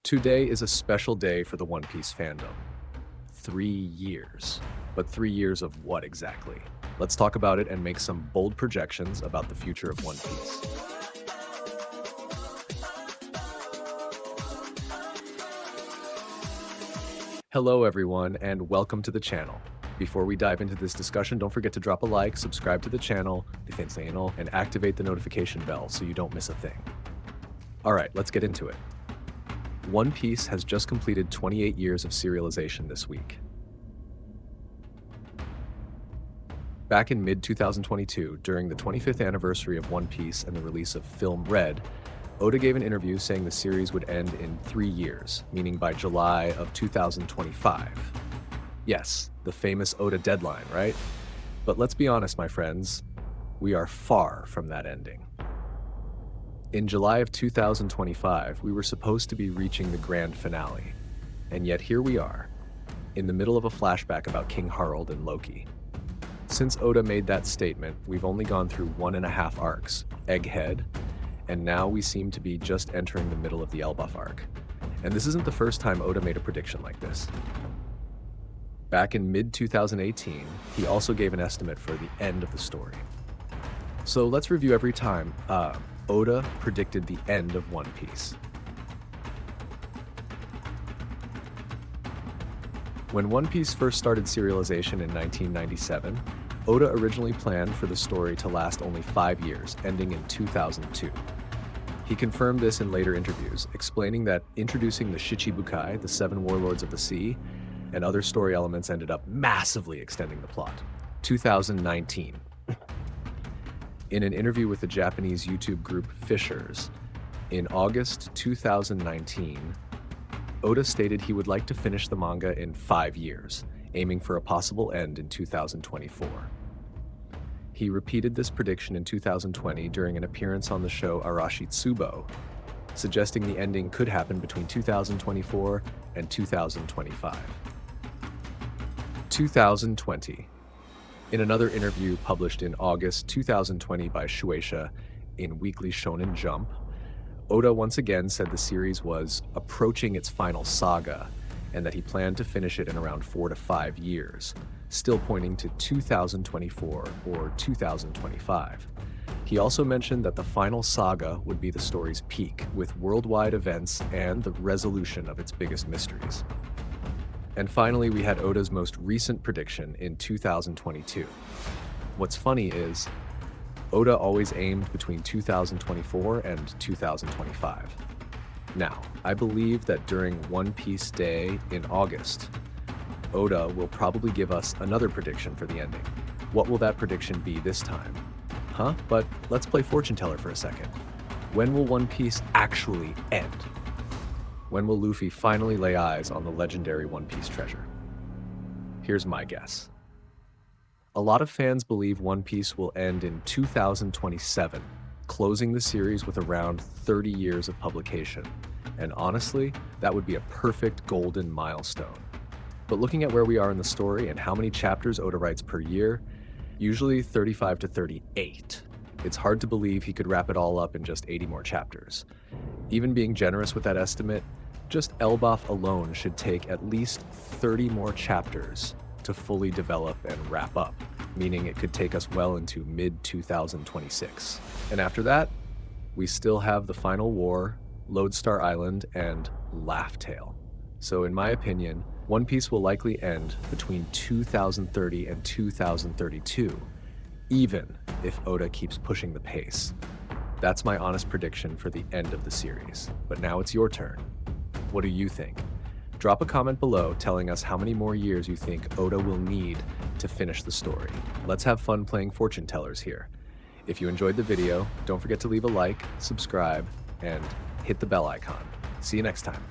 Today is a special day for the One Piece fandom. 3 years. But 3 years of what exactly? Let's talk about it and make some bold projections about the future of One Piece. Hello everyone, and welcome to the channel. Before we dive into this discussion, don't forget to drop a like, subscribe to the channel, and activate the notification bell so you don't miss a thing. Alright, let's get into it. One Piece has just completed 28 years of serialization this week. Back in mid-2022, during the 25th anniversary of One Piece and the release of Film Red, Oda gave an interview saying the series would end in 3 years, meaning by July of 2025. Yes, the famous Oda deadline, right? But let's be honest, my friends, we are far from that ending. In July of 2025, we were supposed to be reaching the grand finale, and yet here we are, in the middle of a flashback about King Harald and Loki. Since Oda made that statement, we've only gone through 1.5 arcs, Egghead, and now we seem to be just entering the middle of the Elbaf arc. And this isn't the first time Oda made a prediction like this. Back in mid-2018, he also gave an estimate for the end of the story. So let's review every time Oda predicted the end of One Piece. When One Piece first started serialization in 1997, Oda originally planned for the story to last only 5 years, ending in 2002. He confirmed this in later interviews, explaining that introducing the Shichibukai, the 7 warlords of the sea, and other story elements ended up massively extending the plot. 2019. In an interview with the Japanese YouTube group Fishers, in August 2019, Oda stated he would like to finish the manga in 5 years, aiming for a possible end in 2024. He repeated this prediction in 2020 during an appearance on the show Arashi Tsubo, suggesting the ending could happen between 2024 and 2025. 2020. In another interview published in August 2020 by Shueisha in Weekly Shonen Jump, Oda once again said the series was approaching its final saga and that he planned to finish it in around 4 to 5 years, still pointing to 2024 or 2025. He also mentioned that the final saga would be the story's peak, with worldwide events and the resolution of its biggest mysteries. And finally, we had Oda's most recent prediction in 2022. What's funny is, Oda always aimed between 2024 and 2025. Now, I believe that during One Piece Day in August, Oda will probably give us another prediction for the ending. What will that prediction be this time? But let's play fortune teller for a second. When will One Piece actually end? When will Luffy finally lay eyes on the legendary One Piece treasure? Here's my guess. A lot of fans believe One Piece will end in 2027, closing the series with around 30 years of publication. And honestly, that would be a perfect golden milestone. But looking at where we are in the story and how many chapters Oda writes per year, usually 35 to 38, it's hard to believe he could wrap it all up in just 80 more chapters. Even being generous with that estimate, just Elbaf alone should take at least 30 more chapters to fully develop and wrap up, meaning it could take us well into mid-2026. And after that, we still have the Final War, Lodestar Island, and Laugh Tale. So in my opinion, One Piece will likely end between 2030 and 2032, even if Oda keeps pushing the pace. That's my honest prediction for the end of the series. But now it's your turn. What do you think? Drop a comment below telling us how many more years you think Oda will need to finish the story. Let's have fun playing fortune tellers here. If you enjoyed the video, don't forget to leave a like, subscribe, and hit the bell icon. See you next time.